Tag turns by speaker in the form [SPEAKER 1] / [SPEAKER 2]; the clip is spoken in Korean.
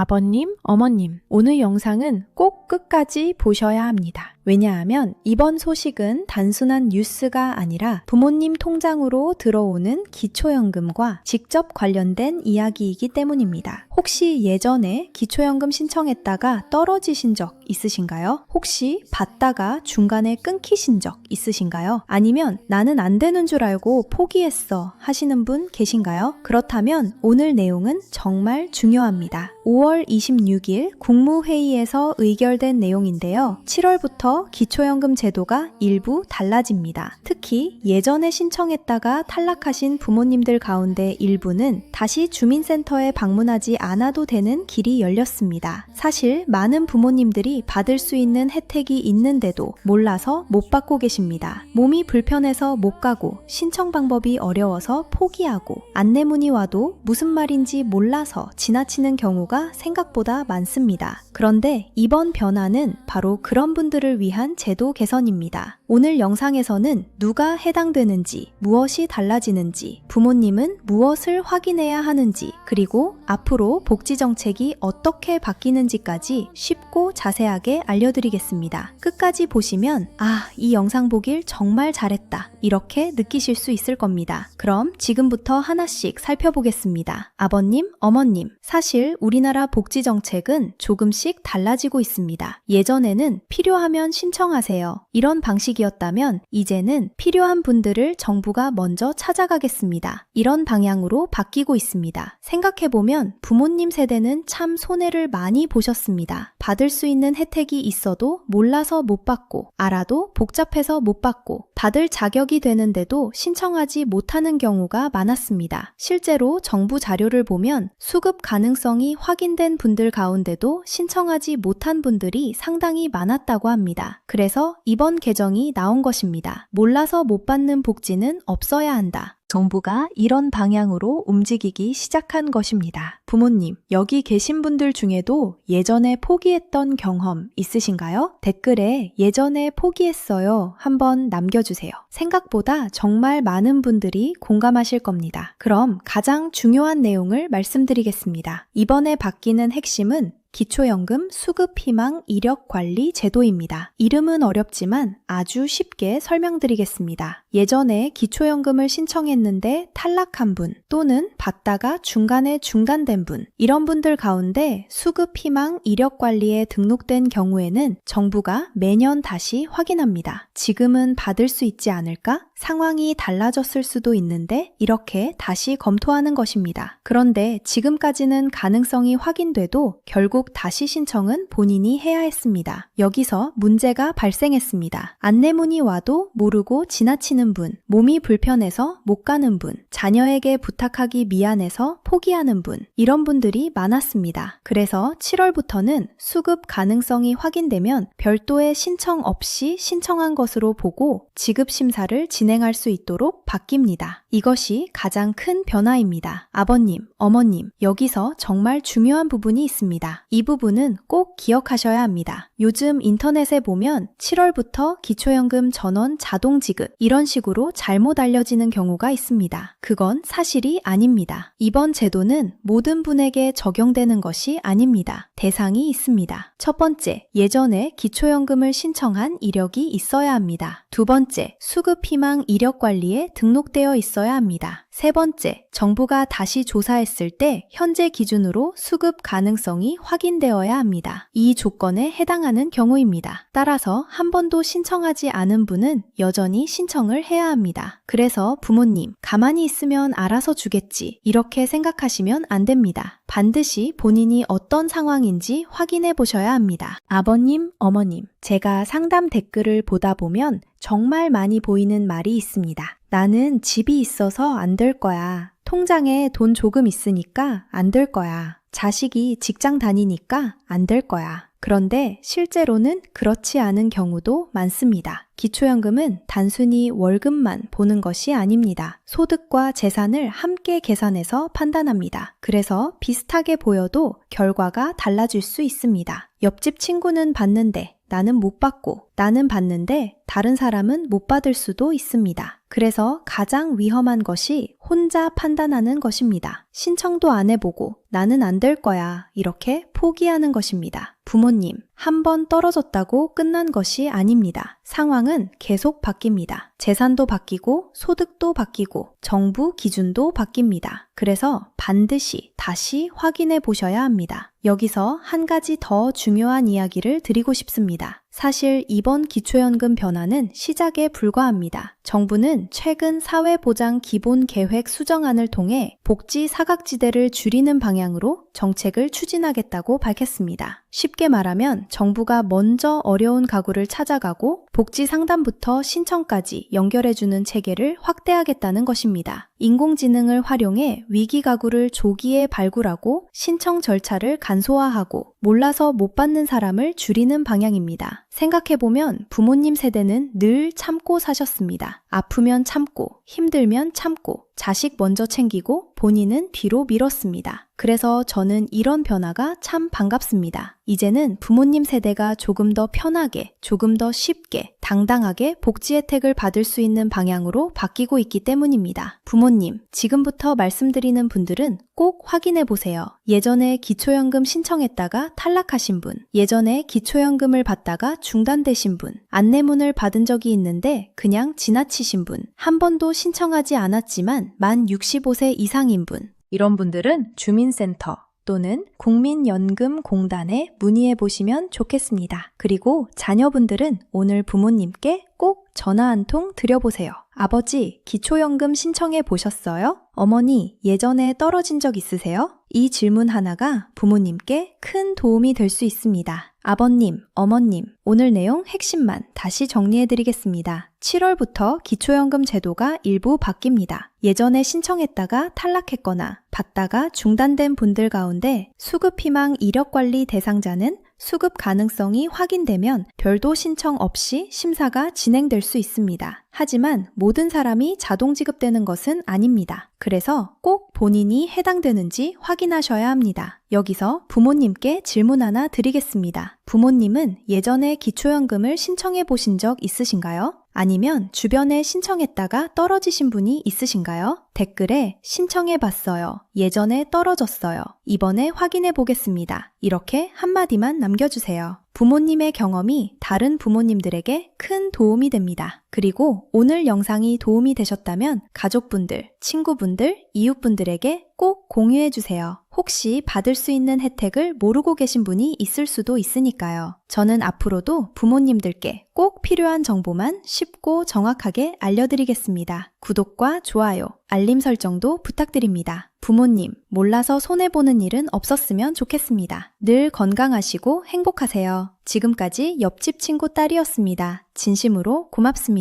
[SPEAKER 1] 아버님, 어머님, 오늘 영상은 꼭 끝까지 보셔야 합니다. 왜냐하면 이번 소식은 단순한 뉴스가 아니라 부모님 통장으로 들어오는 기초연금과 직접 관련된 이야기이기 때문입니다. 혹시 예전에 기초연금 신청했다가 떨어지신 적 있으신가요? 혹시 받다가 중간에 끊기신 적 있으신가요? 아니면 나는 안 되는 줄 알고 포기했어 하시는 분 계신가요? 그렇다면 오늘 내용은 정말 중요합니다. 5월 26일 국무회의에서 의결된 내용인데요. 7월부터 기초연금 제도가 일부 달라집니다. 특히 예전에 신청했다가 탈락하신 부모님들 가운데 일부는 다시 주민센터에 방문하지 않아도 되는 길이 열렸습니다. 사실 많은 부모님들이 받을 수 있는 혜택이 있는데도 몰라서 못 받고 계십니다. 몸이 불편해서 못 가고 신청 방법이 어려워서 포기하고 안내문이 와도 무슨 말인지 몰라서 지나치는 경우가 생각보다 많습니다. 그런데 이번 변화는 바로 그런 분들을 위한 제도 개선입니다. 오늘 영상에서는 누가 해당되는지, 무엇이 달라지는지, 부모님은 무엇을 확인해야 하는지, 그리고 앞으로 복지 정책이 어떻게 바뀌는지까지 쉽고 자세하게 알려드리겠습니다. 끝까지 보시면 이 영상 보길 정말 잘했다 이렇게 느끼실 수 있을 겁니다. 그럼 지금부터 하나씩 살펴보겠습니다. 아버님, 어머님, 사실 우리나라 복지 정책은 조금씩 달라지고 있습니다. 예전에는 필요하면 신청하세요. 이런 방식이었다면 이제는 필요한 분들을 정부가 먼저 찾아가겠습니다. 이런 방향으로 바뀌고 있습니다. 생각해보면 부모님 세대는 참 손해를 많이 보셨습니다. 받을 수 있는 혜택이 있어도 몰라서 못 받고, 알아도 복잡해서 못 받고, 받을 자격이 되는데도 신청하지 못하는 경우가 많았습니다. 실제로 정부 자료를 보면 수급 가능성이 확인된 분들 가운데도 신청하지 못한 분들이 상당히 많았다고 합니다. 그래서 이번 개정이 나온 것입니다. 몰라서 못 받는 복지는 없어야 한다. 정부가 이런 방향으로 움직이기 시작한 것입니다. 부모님, 여기 계신 분들 중에도 예전에 포기했던 경험 있으신가요? 댓글에 예전에 포기했어요 한번 남겨주세요. 생각보다 정말 많은 분들이 공감하실 겁니다. 그럼 가장 중요한 내용을 말씀드리겠습니다. 이번에 바뀌는 핵심은 기초연금 수급희망 이력관리 제도입니다. 이름은 어렵지만 아주 쉽게 설명드리겠습니다. 예전에 기초연금을 신청했는데 탈락한 분 또는 받다가 중간에 중단된 분, 이런 분들 가운데 수급희망 이력관리에 등록된 경우에는 정부가 매년 다시 확인합니다. 지금은 받을 수 있지 않을까? 상황이 달라졌을 수도 있는데 이렇게 다시 검토하는 것입니다. 그런데 지금까지는 가능성이 확인돼도 결국 다시 신청은 본인이 해야 했습니다. 여기서 문제가 발생했습니다. 안내문이 와도 모르고 지나치는 분, 몸이 불편해서 못 가는 분, 자녀에게 부탁하기 미안해서 포기하는 분, 이런 분들이 많았습니다. 그래서 7월부터는 수급 가능성이 확인되면 별도의 신청 없이 신청한 것으로 보고 지급 심사를 진행할 수 있도록 바뀝니다. 이것이 가장 큰 변화입니다. 아버님, 어머님, 여기서 정말 중요한 부분이 있습니다. 이 부분은 꼭 기억하셔야 합니다. 요즘 인터넷에 보면 7월부터 기초연금 전원 자동 지급, 이런 식으로 잘못 알려지는 경우가 있습니다. 그건 사실이 아닙니다. 이번 제도는 모든 분에게 적용되는 것이 아닙니다. 대상이 있습니다. 첫 번째, 예전에 기초연금을 신청한 이력이 있어야 합니다. 두 번째, 수급희망 이력관리에 등록되어 있어야 합니다. 세 번째, 정부가 다시 조사했을 때 현재 기준으로 수급 가능성이 확인되어야 합니다. 이 조건에 해당하는 경우입니다. 따라서 한 번도 신청하지 않은 분은 여전히 신청을 해야 합니다. 그래서 부모님, 가만히 있으면 알아서 주겠지 이렇게 생각하시면 안 됩니다. 반드시 본인이 어떤 상황인지 확인해 보셔야 합니다. 아버님, 어머님, 제가 상담 댓글을 보다 보면 정말 많이 보이는 말이 있습니다. 나는 집이 있어서 안 될 거야. 통장에 돈 조금 있으니까 안 될 거야. 자식이 직장 다니니까 안 될 거야. 그런데 실제로는 그렇지 않은 경우도 많습니다. 기초연금은 단순히 월급만 보는 것이 아닙니다. 소득과 재산을 함께 계산해서 판단합니다. 그래서 비슷하게 보여도 결과가 달라질 수 있습니다. 옆집 친구는 받는데 나는 못 받고, 나는 받는데 다른 사람은 못 받을 수도 있습니다. 그래서 가장 위험한 것이 혼자 판단하는 것입니다. 신청도 안 해보고 나는 안 될 거야 이렇게 포기하는 것입니다. 부모님, 한 번 떨어졌다고 끝난 것이 아닙니다. 상황은 계속 바뀝니다. 재산도 바뀌고 소득도 바뀌고 정부 기준도 바뀝니다. 그래서 반드시 다시 확인해 보셔야 합니다. 여기서 한 가지 더 중요한 이야기를 드리고 싶습니다. 사실 이번 기초연금 변화는 시작에 불과합니다. 정부는 최근 사회보장 기본계획 수정안을 통해 복지 사각지대를 줄이는 방향으로 정책을 추진하겠다고 밝혔습니다. 쉽게 말하면 정부가 먼저 어려운 가구를 찾아가고 복지 상담부터 신청까지 연결해주는 체계를 확대하겠다는 것입니다. 인공지능을 활용해 위기 가구를 조기에 발굴하고 신청 절차를 간소화하고 몰라서 못 받는 사람을 줄이는 방향입니다. 생각해보면 부모님 세대는 늘 참고 사셨습니다. 아프면 참고, 힘들면 참고, 자식 먼저 챙기고 본인은 뒤로 미뤘습니다. 그래서 저는 이런 변화가 참 반갑습니다. 이제는 부모님 세대가 조금 더 편하게, 조금 더 쉽게, 당당하게 복지 혜택을 받을 수 있는 방향으로 바뀌고 있기 때문입니다. 부모님, 지금부터 말씀드리는 분들은 꼭 확인해 보세요. 예전에 기초연금 신청했다가 탈락하신 분, 예전에 기초연금을 받다가 중단되신 분, 안내문을 받은 적이 있는데 그냥 지나치신 분, 한 번도 신청하지 않았지만 만 65세 이상인 분, 이런 분들은 주민센터 또는 국민연금공단에 문의해 보시면 좋겠습니다. 그리고 자녀분들은 오늘 부모님께 꼭 전화 한 통 드려보세요. 아버지, 기초연금 신청해 보셨어요? 어머니, 예전에 떨어진 적 있으세요? 이 질문 하나가 부모님께 큰 도움이 될 수 있습니다. 아버님, 어머님, 오늘 내용 핵심만 다시 정리해드리겠습니다. 7월부터 기초연금 제도가 일부 바뀝니다. 예전에 신청했다가 탈락했거나 받다가 중단된 분들 가운데 수급희망 이력관리 대상자는 수급 가능성이 확인되면 별도 신청 없이 심사가 진행될 수 있습니다. 하지만 모든 사람이 자동 지급되는 것은 아닙니다. 그래서 꼭 본인이 해당되는지 확인하셔야 합니다. 여기서 부모님께 질문 하나 드리겠습니다. 부모님은 예전에 기초연금을 신청해 보신 적 있으신가요? 아니면 주변에 신청했다가 떨어지신 분이 있으신가요? 댓글에 신청해 봤어요. 예전에 떨어졌어요. 이번에 확인해 보겠습니다. 이렇게 한마디만 남겨주세요. 부모님의 경험이 다른 부모님들에게 큰 도움이 됩니다. 그리고 오늘 영상이 도움이 되셨다면 가족분들, 친구분들, 이웃분들에게 꼭 공유해주세요. 혹시 받을 수 있는 혜택을 모르고 계신 분이 있을 수도 있으니까요. 저는 앞으로도 부모님들께 꼭 필요한 정보만 쉽고 정확하게 알려드리겠습니다. 구독과 좋아요, 알림 설정도 부탁드립니다. 부모님, 몰라서 손해보는 일은 없었으면 좋겠습니다. 늘 건강하시고 행복하세요. 지금까지 옆집 친구 딸이었습니다. 진심으로 고맙습니다.